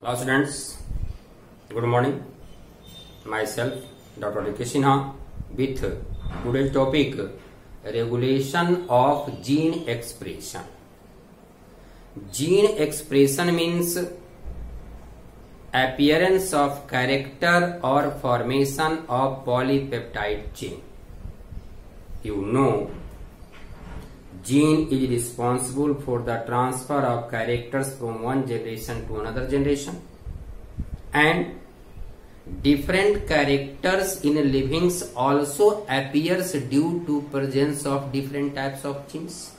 Hello students, good morning. Myself Dr. D. K. Sinha with today's topic regulation of gene expression. Gene expression means appearance of character or formation of polypeptide chain. You know, gene is responsible for the transfer of characters from one generation to another generation, and different characters in livings also appears due to presence of different types of genes.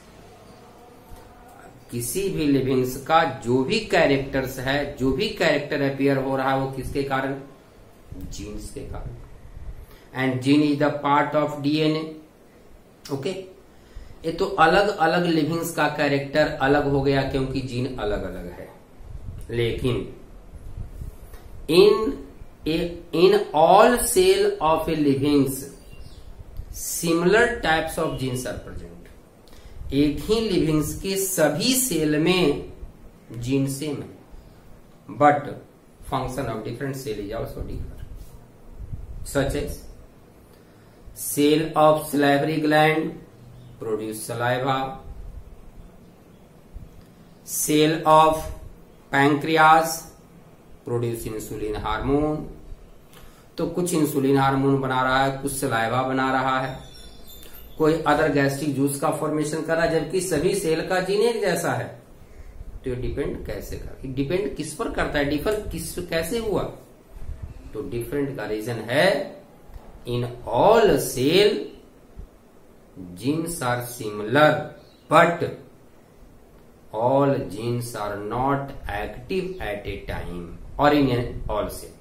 किसी भी livings का जो भी characters है, जो भी character appear हो रहा है वो किसके कारण? जीन्स के कारण. And gene is the part of DNA. Okay, ये तो अलग अलग लिविंग्स का कैरेक्टर अलग हो गया क्योंकि जीन अलग अलग है. लेकिन in all cell of a livings similar types of genes are present. एक ही लिविंग्स के सभी सेल में जीन सेम है, but function of different cell is also differ. Such as cell of salivary gland produce saliva, cell of pancreas produce insulin hormone. तो कुछ insulin hormone बना रहा है, कुछ सलाइवा बना रहा है, कोई अदर गैस्ट्रिक जूस का फॉर्मेशन कर रहा है, जबकि सभी सेल का जीन एक जैसा है. तो ये डिपेंड कैसे कर, डिपेंड किस पर करता है, डिफर किस कैसे हुआ? तो डिफरेंट का रीजन है in all cell genes are similar but all genes are not active at a time or in all cell.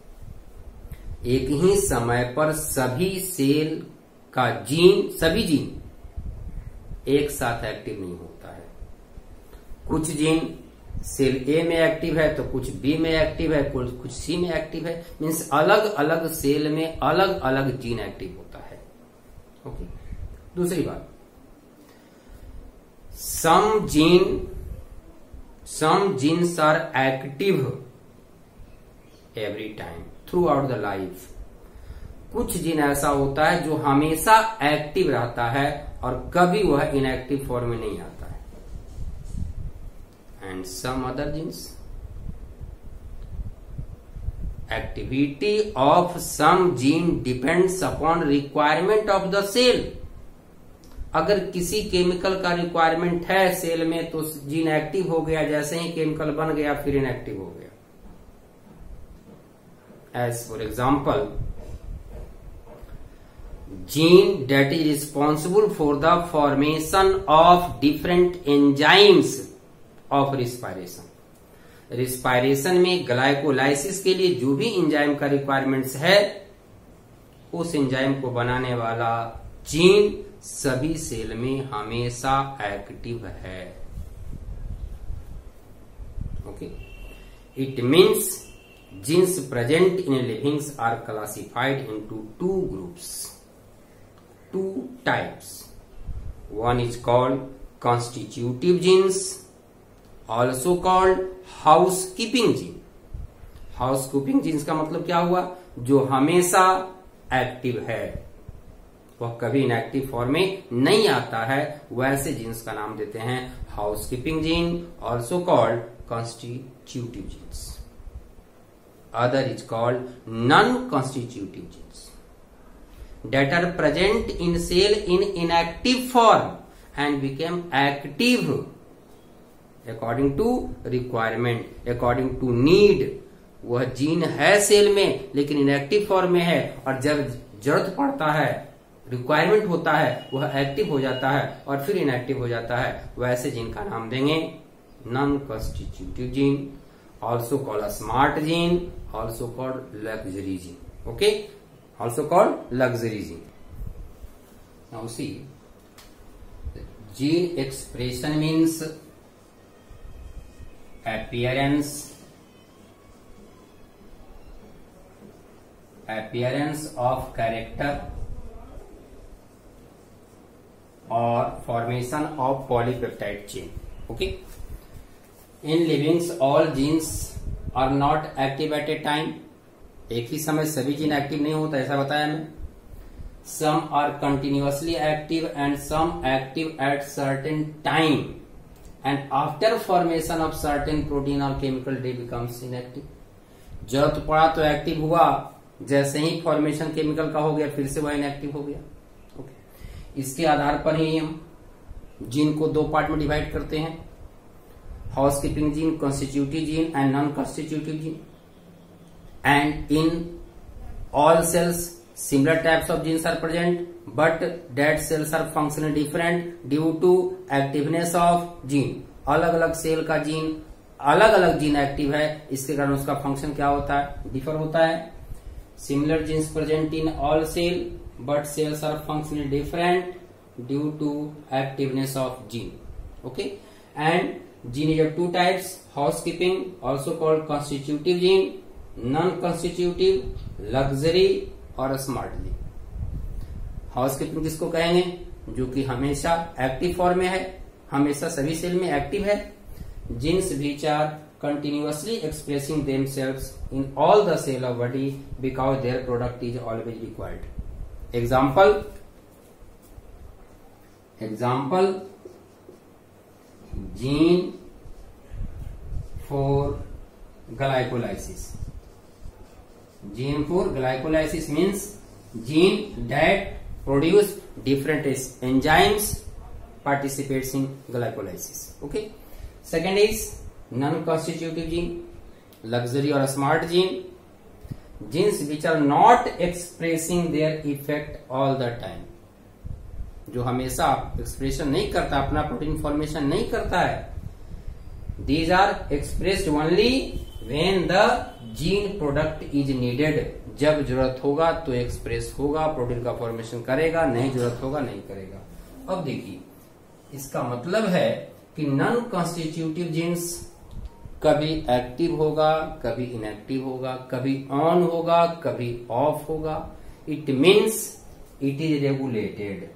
एक ही समय पर सभी सेल का जीन, सभी जीन एक साथ एक्टिव नहीं होता है. कुछ जीन सेल ए में एक्टिव है तो कुछ बी में एक्टिव है, कुछ सी में एक्टिव है. मीन्स अलग अलग सेल में अलग अलग जीन एक्टिव होता है. ओके. दूसरी बात, some genes are active every time throughout the life. कुछ जीन ऐसा होता है जो हमेशा एक्टिव रहता है और कभी वह इनएक्टिव फॉर्म में नहीं आता है. And some other genes, activity of some gene depends upon requirement of the cell. अगर किसी केमिकल का रिक्वायरमेंट है सेल में तो जीन एक्टिव हो गया, जैसे ही केमिकल बन गया फिर इनएक्टिव हो गया. As for example, gene that is responsible for the formation of different enzymes of respiration. Respiration में ग्लाइकोलाइसिस के लिए जो भी एंजाइम का रिक्वायरमेंट्स है, उस एंजाइम को बनाने वाला जीन सभी सेल में हमेशा एक्टिव है. Okay. It means genes present in livings are classified into two groups, two types. One is called constitutive genes, also called housekeeping gene. Housekeeping genes का मतलब क्या हुआ? जो हमेशा एक्टिव है, वह कभी इनएक्टिव फॉर्म में नहीं आता है. वैसे जीन्स का नाम देते हैं housekeeping gene, also called constitutive genes. Other is called non constitutive genes that are present in cell in inactive form and became active according to requirement, according to need. वह जीन है cell में लेकिन inactive form में है, और जब जरूरत पड़ता है, रिक्वायरमेंट होता है, वह एक्टिव हो जाता है और फिर इनएक्टिव हो जाता है. वैसे जीन का नाम देंगे non constitutive gene, also called smart gene, also called luxury gene. Okay, also called luxury gene. Now see, gene expression means appearance of character or formation of polypeptide chain. Okay, in livings all genes are not active at a time, एक ही समय सभी gene active नहीं होता, ऐसा बताया मैं। Some are continuously active and some active at certain time and after formation of certain protein और केमिकल दे बिकम्स इनएक्टिव। जरूरत पड़ा तो एक्टिव हुआ, जैसे ही फॉर्मेशन केमिकल का हो गया फिर से वह इनएक्टिव हो गया। ओके, इसके आधार पर ही हम जीन को दो पार्ट में डिवाइड करते हैं, housekeeping gene, constitutive gene and non constitutive gene. And in all cells similar types of genes are present but that cells are functionally different due to activeness of gene. अलग अलग cell का gene, अलग अलग gene active है, इसके कारण उसका function क्या होता है, डिफर होता है। Similar genes present in all cell but cells are functionally different due to activeness of gene. Okay, and gene is of two types, housekeeping also called constitutive gene, non constitutive, luxury और smartly. Housekeeping किसको कहेंगे, जो कि हमेशा active form में है, हमेशा सभी सेल में एक्टिव है। Genes which are continuously expressing themselves in all the cell of body because their product is always required. Example gene for glycolysis. Gene for glycolysis means gene that produce different enzymes participates in glycolysis. Okay. Second is non-constitutive gene, luxury or smart gene, genes which are not expressing their effect all the time, जो हमेशा expression नहीं करता, अपना protein formation नहीं करता है। These are expressed only when the gene product is needed. जब जरूरत होगा तो एक्सप्रेस होगा, प्रोटीन का फॉर्मेशन करेगा, नहीं जरूरत होगा नहीं करेगा। अब देखिए, इसका मतलब है कि नॉन कॉन्स्टिट्यूटिव जीन्स कभी एक्टिव होगा, कभी इनएक्टिव होगा, कभी ऑन होगा, कभी ऑफ होगा। It means it is regulated,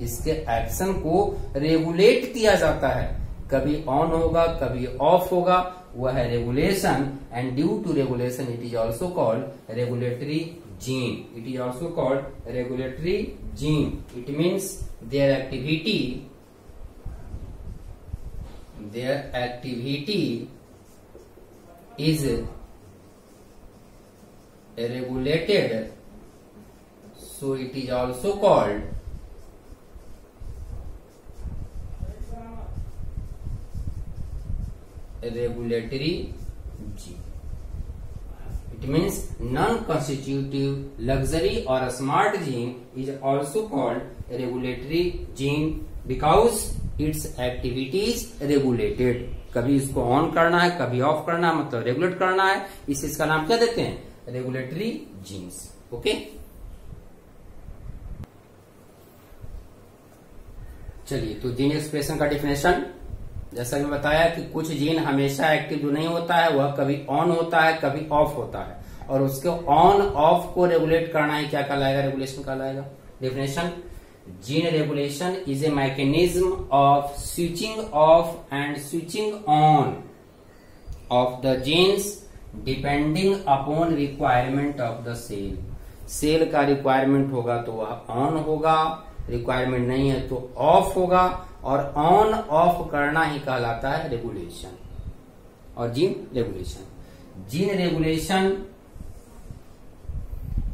इसके एक्शन को रेगुलेट किया जाता है, कभी ऑन होगा कभी ऑफ होगा, वह है regulation. And due to regulation it is also called regulatory gene, it is also called regulatory gene. It means their activity is regulated, so it is also called regulatory gene. It means non-constitutive, luxury or smart gene is also called regulatory gene because its activity is regulated. कभी इसको on करना है, कभी of करना है, मतलब regulate करना है, इस चीज का नाम क्या देते हैं, रेगुलेटरी जीन्स। ओके, चलिए तो जीन एक्सप्रेशन का डिफिनेशन, जैसा कि बताया कि कुछ जीन हमेशा एक्टिव जो नहीं होता है वह कभी ऑन होता है कभी ऑफ होता है, और उसके ऑन ऑफ को रेगुलेट करना ही क्या कहलाएगा, रेगुलेशन कहलाएगा। Definition, gene regulation is a mechanism of switching off and switching on of the genes depending upon requirement of the cell. Cell का रिक्वायरमेंट होगा तो वह ऑन होगा, रिक्वायरमेंट नहीं है तो ऑफ होगा, और ऑन ऑफ करना ही कहलाता है रेगुलेशन और gene regulation. Gene regulation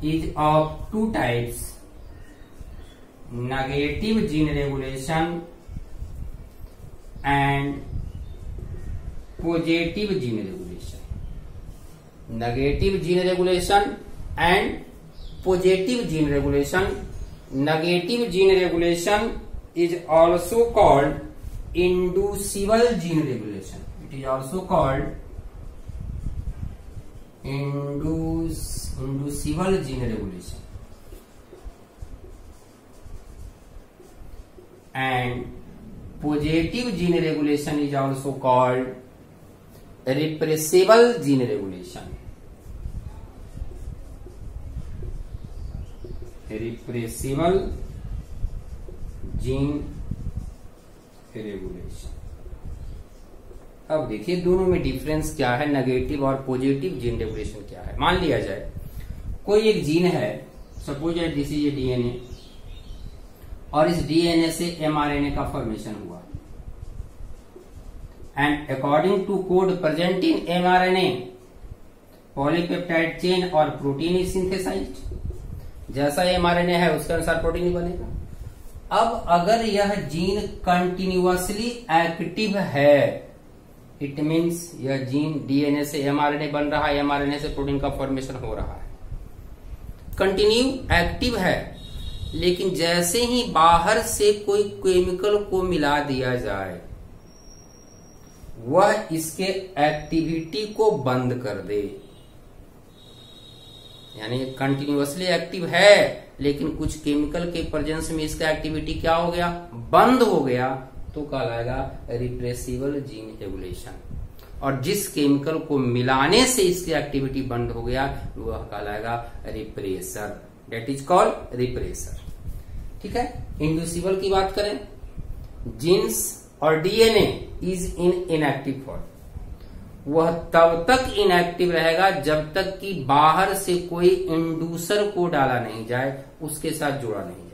is of two types, negative gene regulation and positive gene regulation. Negative gene regulation and positive gene regulation. Negative gene regulation is also called inducible gene regulation. It is also called inducible gene regulation. And positive gene regulation is also called repressible gene regulation. Repressible gene regulation. अब देखिए दोनों में difference क्या है, negative और positive gene regulation क्या है। मान लिया जाए कोई एक जीन है, suppose this is a DNA, और इस डीएनए से एमआरएनए का फॉर्मेशन हुआ, and according to code present in mRNA polypeptide chain और प्रोटीन इज सिंथेसाइज्ड। जैसा एमआरएनए है उसके अनुसार प्रोटीन ही बनेगा। अब अगर यह जीन कंटिन्यूअसली एक्टिव है, इट मीन्स यह जीन डीएनए से एमआरएनए बन रहा है, एमआरएनए से प्रोटीन का फॉर्मेशन हो रहा है, कंटिन्यू एक्टिव है, लेकिन जैसे ही बाहर से कोई केमिकल को मिला दिया जाए वह इसके एक्टिविटी को बंद कर दे, यानी कंटिन्यूअसली एक्टिव है लेकिन कुछ केमिकल के प्रेजेंस में इसका एक्टिविटी क्या हो गया, बंद हो गया, तो कहलाएगा रिप्रेसिबल जीन रेगुलेशन। और जिस केमिकल को मिलाने से इसकी एक्टिविटी बंद हो गया वह कहलाएगा repressor, that is called repressor. ठीक है। इंड्यूसिबल की बात करें, जीन्स और DNA is in inactive form, वह तब तक इनएक्टिव रहेगा जब तक कि बाहर से कोई इंड्यूसर को डाला नहीं जाए, उसके साथ जोड़ा नहीं जाए।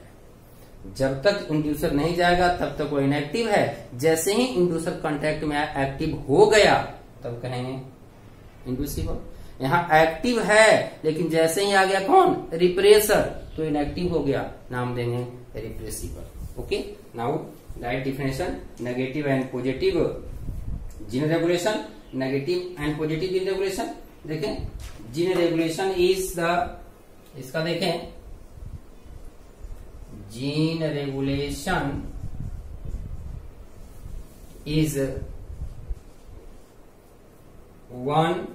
जब तक इंड्यूसर नहीं जाएगा तब तक वो इनएक्टिव है। जैसे ही इंड्यूसर कांटेक्ट में एक्टिव हो गया तब कहेंगे इंड्यूसिबल। यहाँ एक्टिव है लेकिन जैसे ही आ गया कौन, रिप्रेसर, तो इनएक्टिव हो गया, नाम देंगे repressible. Okay, now right definition, negative and positive gene regulation, negative and positive gene regulation. देखें, जीन रेगुलेशन इज द, इसका देखें, gene regulation is one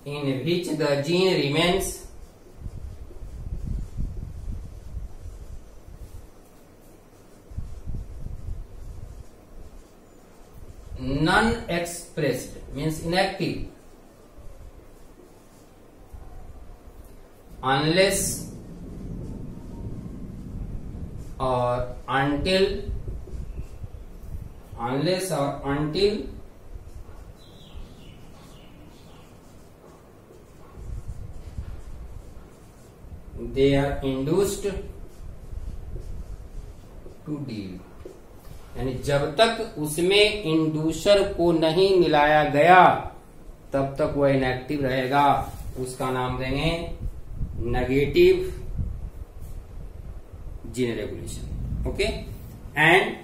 in which the gene remains non-expressed, means inactive, unless or until they are induced to deal, यानी जब तक उसमें inducer को नहीं मिलाया गया तब तक वह इनएक्टिव रहेगा, उसका नाम देंगे negative gene regulation. Okay, and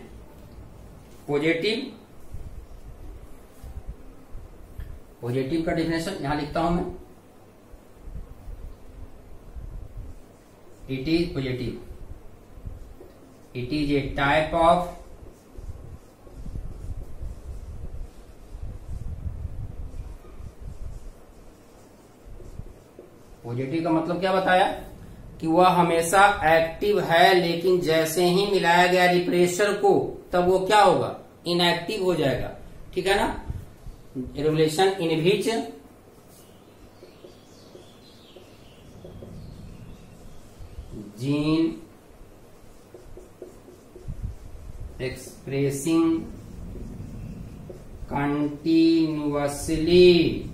positive का डेफिनेशन यहां लिखता हूं मैं, it is positive, it is a type of positive का मतलब क्या बताया कि वह हमेशा एक्टिव है लेकिन जैसे ही मिलाया गया रिप्रेसर को तब वो क्या होगा, इनएक्टिव हो जाएगा। ठीक है ना। Regulation in which gene expressing continuously,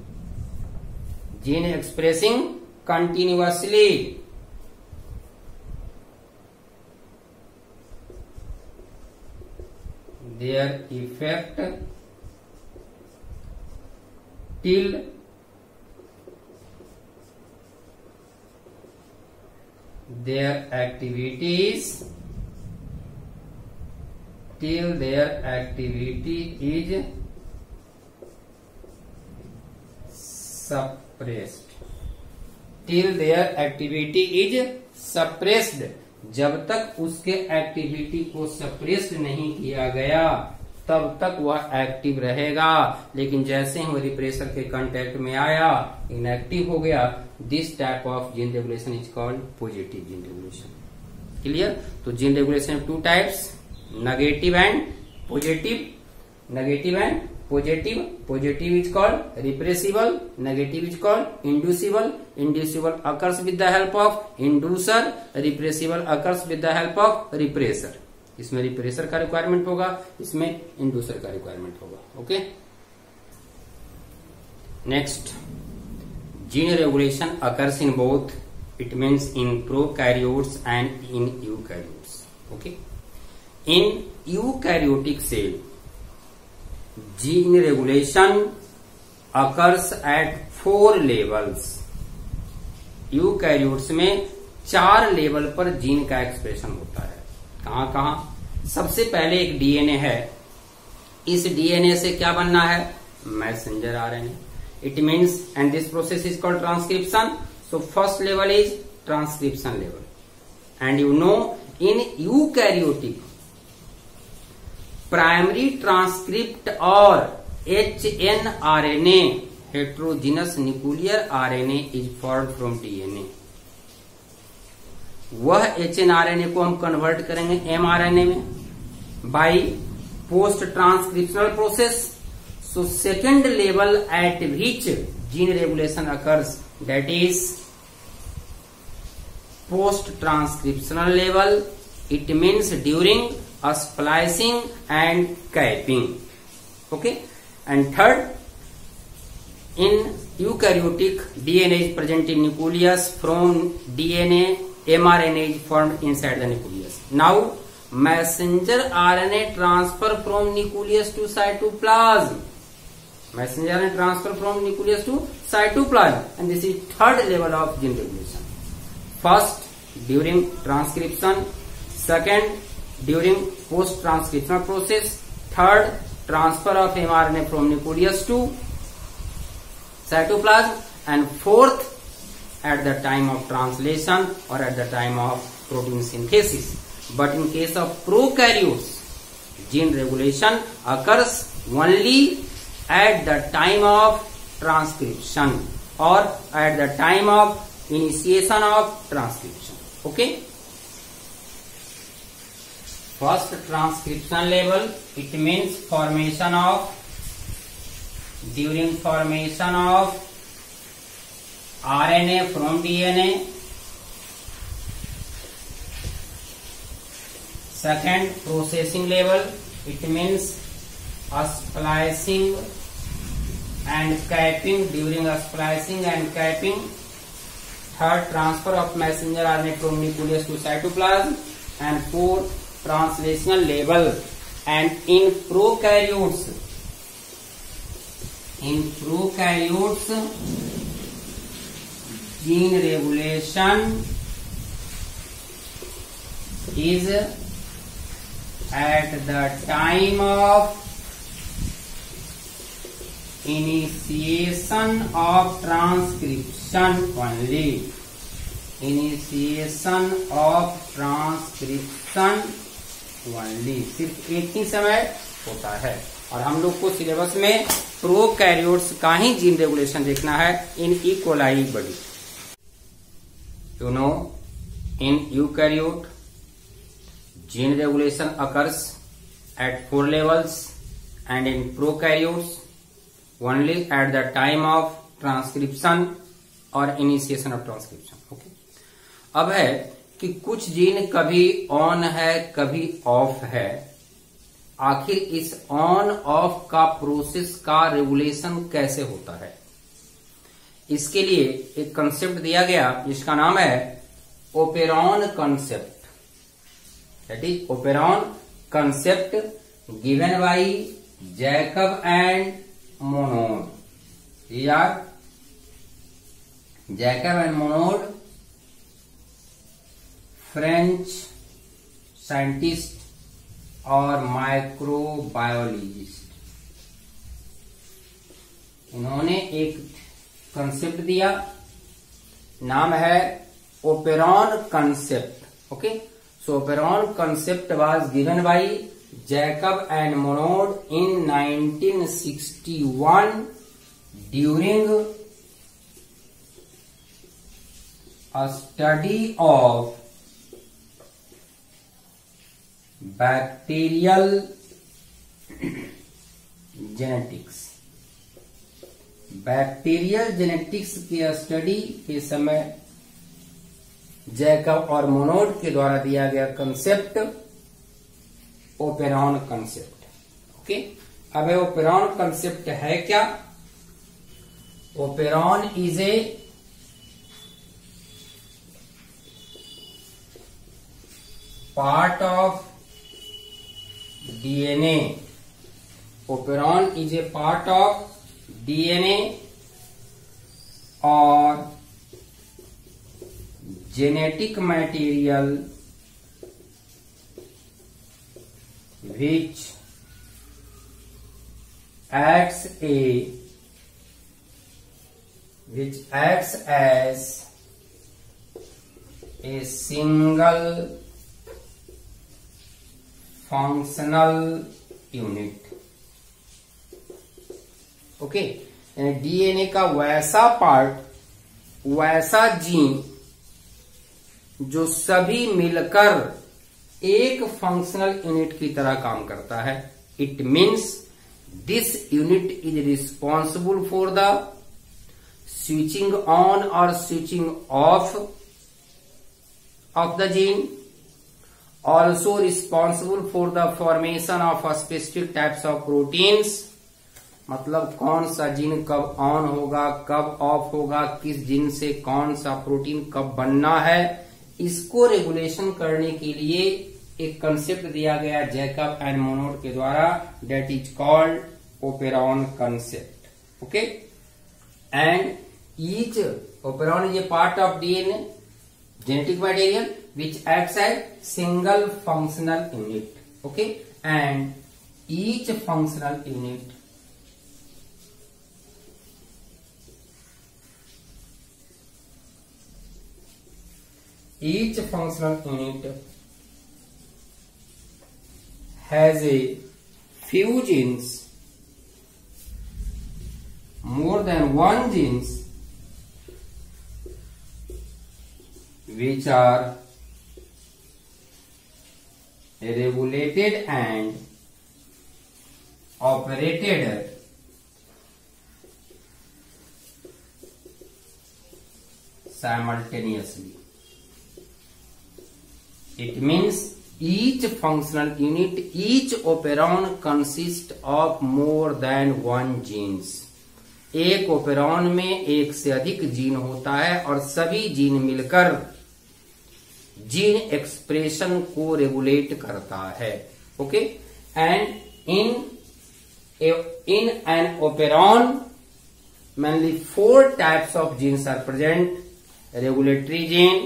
gene expressing continuously their effect till their activities is suppressed, जब तक उसके एक्टिविटी को सप्रेस्ड नहीं किया गया तब तक वह एक्टिव रहेगा, लेकिन जैसे ही वो रिप्रेसर के कांटेक्ट में आया इनएक्टिव हो गया। This type of gene regulation is called positive gene regulation. Clear. तो gene regulation two types, negative and positive. Positive is called repressible, negative is called inducible. Inducible occurs with the help of inducer, repressible occurs with the help of repressor. इसमें repressor का requirement होगा, इसमें inducer का requirement होगा। Okay, next, gene regulation occurs in both, it means in prokaryotes and in eukaryotes. Okay, in eukaryotic cell gene regulation occurs at 4 levels. Eukaryotes में 4 level पर gene का expression होता है। कहां कहां? सबसे पहले एक डीएनए है, इस डीएनए से क्या बनना है? Messenger RNA. It means and this process is called transcription. So first level is transcription level. And you know in eukaryotic primary transcript और HNRNA heterogeneous nuclear RNA is formed from DNA. वह HNRNA को हम convert करेंगे mRNA में by post transcriptional process. So second level eight which gene regulation occurs, that is post transcriptional level. It means during splicing and capping. Okay, and third, in eukaryotic DNA is present in nucleus. From DNA mRNA is formed inside the nucleus. Now messenger RNA transfer from nucleus to cytoplasm. Messenger RNA transfer from nucleus to cytoplasm, and this is third level of gene regulation. First, during transcription. Second, during post-transcriptional process. Third, transfer of mRNA from nucleus to cytoplasm. And fourth, at the time of translation or at the time of protein synthesis. But in case of prokaryotes, gene regulation occurs only at the time of transcription or at the time of initiation of transcription. Okay? First, transcription level, it means formation of, during formation of RNA from DNA. Second, processing level, it means splicing and capping, during splicing and capping. Third, transfer of messenger RNA from nucleus to cytoplasm. And fourth, translational level. And in prokaryotes gene regulation is at the time of initiation of transcription only. Initiation of transcription only, सिर्फ एक ही समय होता है। और हम लोग को सिलेबस में प्रोकैरियोट्स का ही जीन रेगुलेशन देखना है in E coli body. You know, in eukaryote gene regulation occurs at 4 levels and in prokaryotes only at the time of transcription or initiation of transcription. Okay? अब है कि कुछ जीन कभी on है कभी ऑफ है। आखिर इस ऑन ऑफ का प्रोसेस का रेगुलेशन कैसे होता है, इसके लिए एक कंसेप्ट दिया गया जिसका नाम है operon concept. That is operon concept given by Jacob and Monod. यार, Jacob and Monod French scientist और माइक्रोबायोलॉजिस्ट, इन्होंने एक कंसेप्ट दिया, नाम है operon concept. Okay, so operon concept was given by Jacob and Monod in 1961 during a study of bacterial genetics. Bacterial genetics के study के समय जैकब और मोनोड के द्वारा दिया गया कंसेप्ट ओपेरॉन कंसेप्ट। ओके, अब ओपेरॉन कंसेप्ट है क्या? Operon is a part of DNA. Operon is a part of DNA और genetic material which acts as a single functional unit। Okay, DNA का वैसा पार्ट, वैसा जीन जो सभी मिलकर एक फंक्शनल यूनिट की तरह काम करता है। It means this unit is responsible for the switching on और switching off the gene, also responsible for the formation of specific types of proteins. मतलब कौन सा जीन कब ऑन होगा, कब ऑफ होगा, किस जीन से कौन सा प्रोटीन कब बनना है, इसको रेगुलेशन करने के लिए एक कंसेप्ट दिया गया जैकब एंड मोनोड के द्वारा, that is called operon concept. Okay, and each operon is a part of DNA genetic material which acts as single functional unit. Okay, and each functional unit has a few genes, more than one genes, which are regulated and operated simultaneously। It means each functional unit, each operon consists of more than one genes। एक operon में एक से अधिक gene होता है और सभी gene मिलकर जीन एक्सप्रेशन को रेगुलेट करता है। Okay, and in an operon mainly 4 types of genes are present: regulatory gene,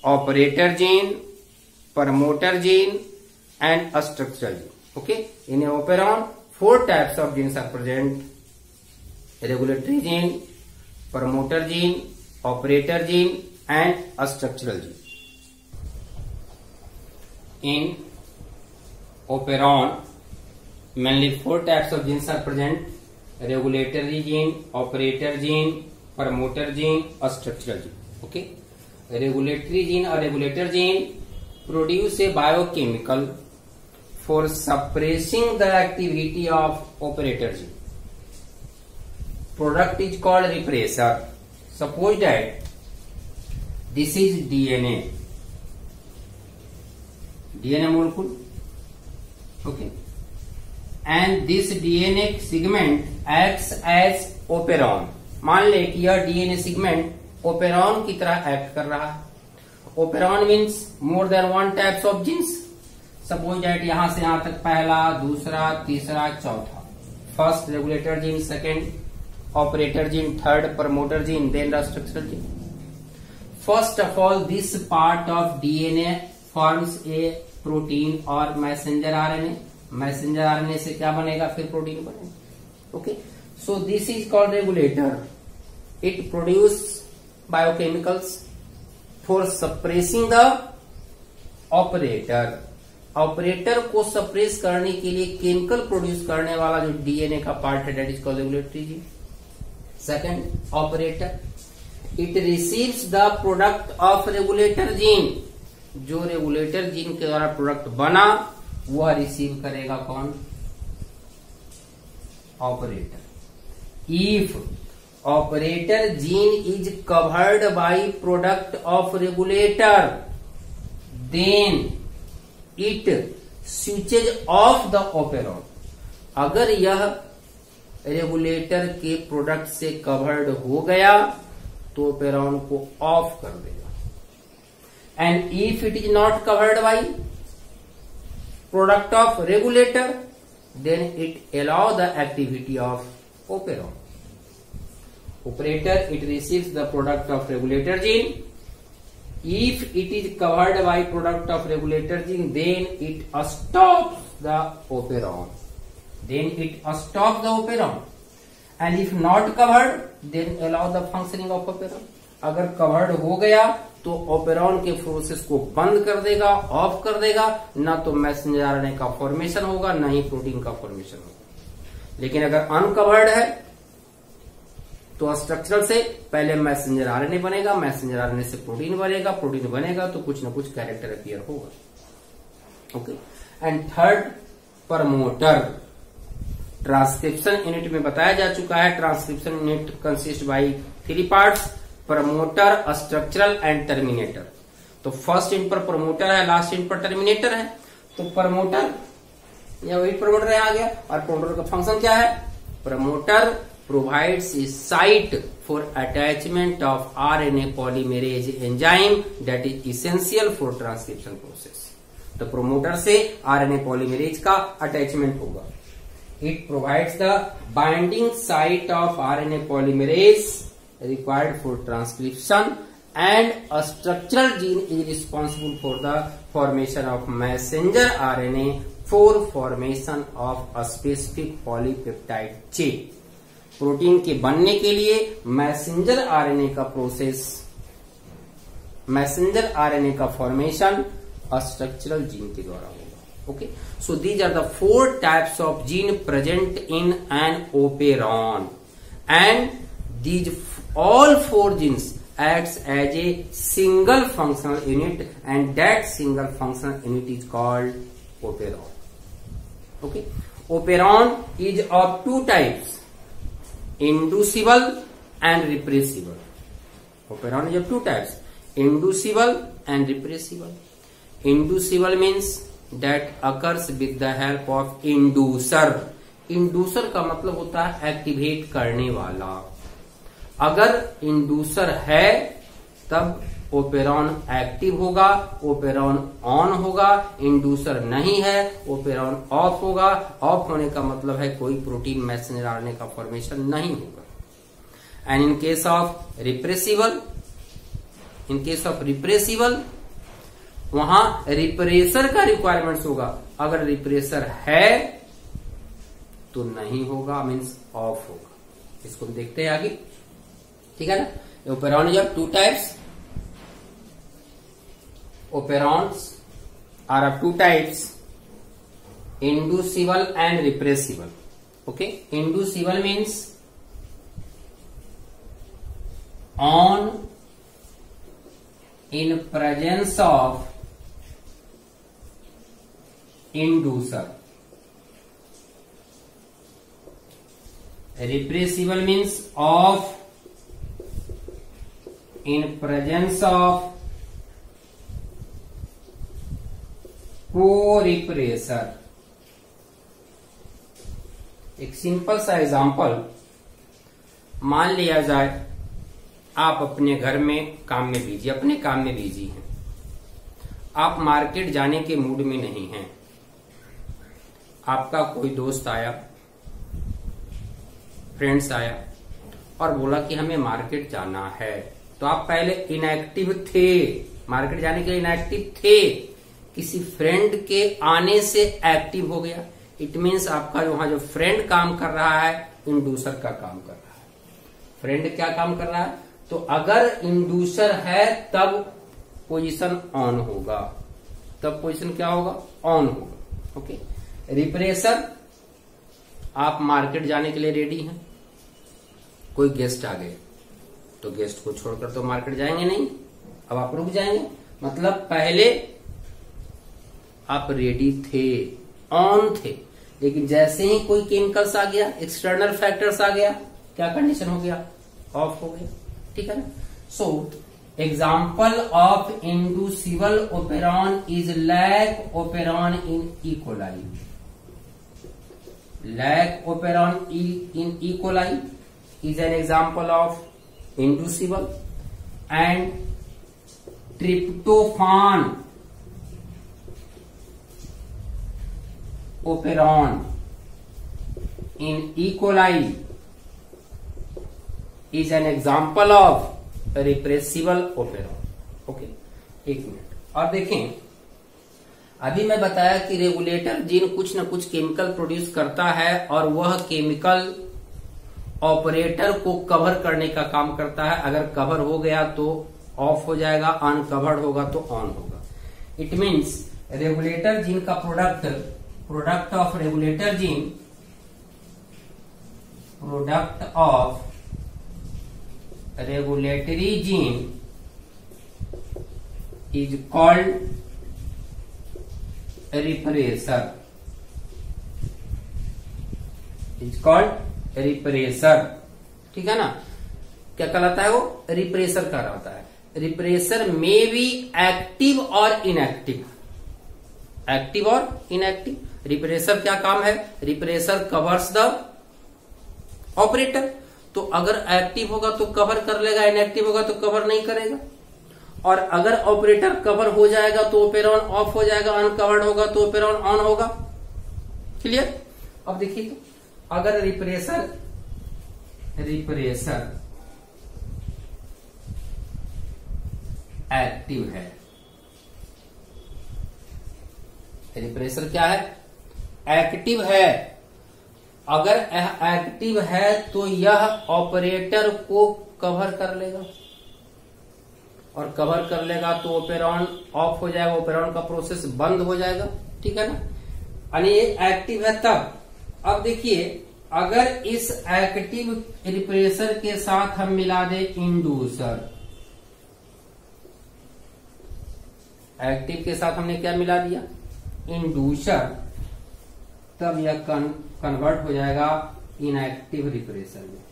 operator gene, promoter gene and structural gene। okay, in a operon 4 types of genes are present: regulatory gene, promoter gene, operator gene and structural gene। in operon mainly 4 types of genes are present: regulatory gene, operator gene, promoter gene और structural gene। okay, regulatory gene or regulator gene produce a biochemical for suppressing the activity of operator gene। product is called repressor। suppose that this is DNA molecule, okay, and this DNA segment acts as operon। मान ले कि यह DNA segment operon की तरह act कर रहा है। Operon means more than 1 types of genes. Suppose that यहां से यहां तक पहला, दूसरा, तीसरा, चौथा, first regulator gene, second operator gene, third promoter gene, then the structural gene. First of all this part of DNA forms a protein और messenger RNA. Messenger RNA से क्या बनेगा? फिर प्रोटीन बनेगा। Okay, so this is called regulator. It produce biochemicals for suppressing the operator. Operator को suppress करने के लिए केमिकल प्रोड्यूस करने वाला जो डीएनए का पार्ट है, that is called regulatory gene. Second operator, it receives the product of regulator gene. जो रेगुलेटर जीन के द्वारा प्रोडक्ट बना वह रिसीव करेगा कौन? Operator. If operator gene is covered by product of regulator, then it switches off the operon, अगर यह regulator के प्रोडक्ट से कवर्ड हो गया तो ओपेरॉन को ऑफ कर देगा। And if it is not covered by product of regulator then it allow the activity of operon. Operator, it receives the product of regulator gene. If it is covered by product of regulator gene, then it stops the operon. And if not covered, then allow the functioning of operon. अगर covered हो गया तो operon के process को बंद कर देगा, of कर देगा, ना तो मैसेंजर आरएनए का फॉर्मेशन होगा, ना ही प्रोटीन का फॉर्मेशन होगा। लेकिन अगर अनकवर्ड है तो स्ट्रक्चरल से पहले मैसेंजर आरएनए बनेगा, मैसेंजर आरएनए से प्रोटीन बनेगा, प्रोटीन बनेगा तो कुछ ना कुछ कैरेक्टर अपीयर होगा। Okay. And third, promoter. Transcription unit में बताया जा चुका है, transcription unit consist by 3 parts, promoter, structural and terminator. तो फर्स्ट इन पर प्रमोटर है, लास्ट इन पर टर्मिनेटर है। तो प्रमोटर या वही प्रमोटर आ गया, और प्रमोटर का फंक्शन क्या है? Promoter provides a site for attachment of RNA polymerase enzyme that is essential for transcription process. तो promoter से RNA polymerase का attachment होगा। It provides the binding site of RNA polymerase required for transcription, and a structural gene is responsible for the formation of messenger RNA for formation of a specific polypeptide chain. Protein के बनने के लिए messenger RNA का process, messenger RNA का formation structural gene के द्वारा होगा। Okay, so these are the 4 types of gene present in an operon, and these all 4 genes acts as a single functional unit, and that single functional unit is called operon. Okay, operon is of 2 types, inducible and repressible. Operon is of 2 types, inducible and repressible. Inducible means that occurs with the help of inducer. Inducer का मतलब होता है activate करने वाला। अगर inducer है तब operon active होगा, ओपेरॉन ऑन होगा। इंड्यूसर नहीं है, ओपेरॉन ऑफ होगा। ऑफ होने का मतलब है कोई प्रोटीन मैसेंजर आरएनए का फॉर्मेशन नहीं होगा। And in case of repressible, वहां रिप्रेसर का रिक्वायरमेंट्स होगा। अगर रिप्रेसर है तो नहीं होगा, मीन्स ऑफ होगा। इसको देखते हैं आगे, ठीक है ना। Operon is of 2 types. Operons are of 2 types, inducible and repressible. Okay, inducible means on in presence of inducer. Repressible means off in presence of को-रिप्रेसर। एक सिंपल सा एग्जांपल मान लिया जाए, आप अपने घर में काम में बिजी, अपने काम में बिजी हैं, आप मार्केट जाने के मूड में नहीं हैं। आपका कोई दोस्त आया, फ्रेंड्स आया और बोला कि हमें मार्केट जाना है, तो आप पहले इनएक्टिव थे, मार्केट जाने के लिए इनएक्टिव थे, किसी फ्रेंड के आने से एक्टिव हो गया। इट मीन्स आपका वहां जो फ्रेंड काम कर रहा है, इंड्यूसर का काम कर रहा है। फ्रेंड क्या काम कर रहा है? तो अगर इंड्यूसर है तब पोजीशन ऑन होगा, तब पोजीशन क्या होगा? ऑन होगा। ओके। रिप्रेसर, आप मार्केट जाने के लिए रेडी हैं, कोई गेस्ट आ गए तो गेस्ट को छोड़कर तो मार्केट जाएंगे नहीं, अब आप रुक जाएंगे। मतलब पहले आप रेडी थे, ऑन थे, लेकिन जैसे ही कोई केमिकल्स आ गया, एक्सटर्नल फैक्टर्स आ गया, क्या कंडीशन हो गया? ऑफ हो गया। ठीक है ना। So example of inducible operon is lac operon in E coli. Lac operon in E coli is an example of inducible, and tryptophan operon in E. coli is an example of repressible operon. Okay, एक minute और देखें. अभी मैं बताया कि regulator gene कुछ न कुछ केमिकल प्रोड्यूस करता है और वह केमिकल ऑपरेटर को कवर करने का काम करता है. अगर कवर हो गया तो ऑफ हो जाएगा, अनकवर्ड होगा तो ऑन होगा. इट मीन्स रेगुलेटर जीन का product of regulator gene, product of regulatory gene is called repressor. Is called repressor. ठीक है ना. क्या कहलाता है वो? रिप्रेसर कहलाता है. रिप्रेसर में बी एक्टिव और इनएक्टिव. एक्टिव और इनएक्टिव. रिप्रेसर क्या काम है? Repressor covers the operator. तो अगर एक्टिव होगा तो कवर कर लेगा, इनएक्टिव होगा तो कवर नहीं करेगा. और अगर ऑपरेटर कवर हो जाएगा तो ओपेरॉन ऑफ हो जाएगा, अनकवर्ड होगा तो ओपेरॉन ऑन होगा. क्लियर. अब देखिए तो अगर रिप्रेसर एक्टिव है, रिप्रेसर क्या है? एक्टिव है. अगर एक्टिव है तो यह ऑपरेटर को कवर कर लेगा, और कवर कर लेगा तो ओपेरॉन ऑफ हो जाएगा, ओपेरॉन का प्रोसेस बंद हो जाएगा. ठीक है ना. यानी ये एक्टिव है तब. अब देखिए, अगर इस एक्टिव रिप्रेसर के साथ हम मिला दे इंड्यूसर, एक्टिव के साथ हमने क्या मिला दिया? इंड्यूसर, तब यह कन्वर्ट हो जाएगा इनएक्टिव रिप्रेसर में.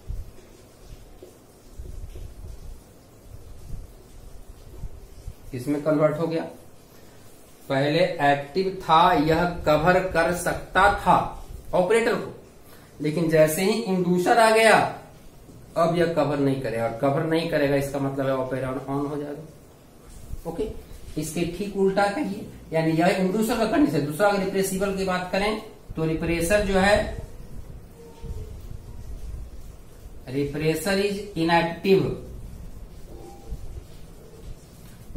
इसमें कन्वर्ट हो गया. पहले एक्टिव था, यह कवर कर सकता था ऑपरेटर को, लेकिन जैसे ही इंड्यूसर आ गया अब यह कवर नहीं करेगा, और कवर नहीं करेगा इसका मतलब है ऑपरेटर ऑन हो जाएगा. ओके. इसके ठीक उल्टा कहिए, यानी यह इंड्यूसर का कंडीशन. दूसरा अगर रिप्रेसिबल की बात करें तो रिप्रेसर जो है, repressor is inactive,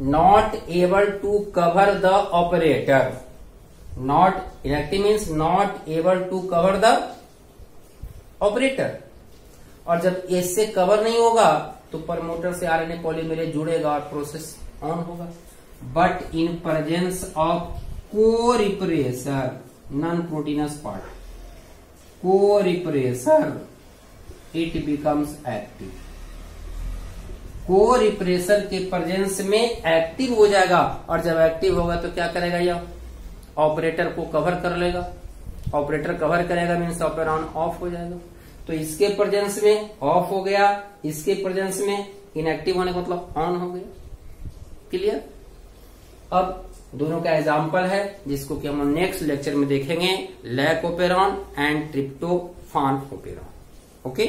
not able to cover the operator. Not inactive means not able to cover the operator. और जब इससे कवर नहीं होगा तो प्रमोटर से आरएनए पॉलीमरेज जुड़ेगा और प्रोसेस ऑन होगा. बट इन प्रेजेंस ऑफ को रिप्रेसर, नॉन प्रोटीनस पार्ट, को रिप्रेसर, इट बिकम्स एक्टिव. को रिप्रेसर के प्रेजेंस में एक्टिव हो जाएगा, और जब एक्टिव होगा तो क्या करेगा? यह ऑपरेटर को कवर कर लेगा. ऑपरेटर कवर करेगा मीन्स ऑपरेरॉन ऑफ हो जाएगा. तो इसके प्रेजेंस में ऑफ हो गया, इसके प्रेजेंस में इनएक्टिव होने का मतलब ऑन हो गया. क्लियर. अब दोनों का एग्जाम्पल है जिसको कि हम नेक्स्ट लेक्चर में देखेंगे, lac operon and tryptophan operon. Okay.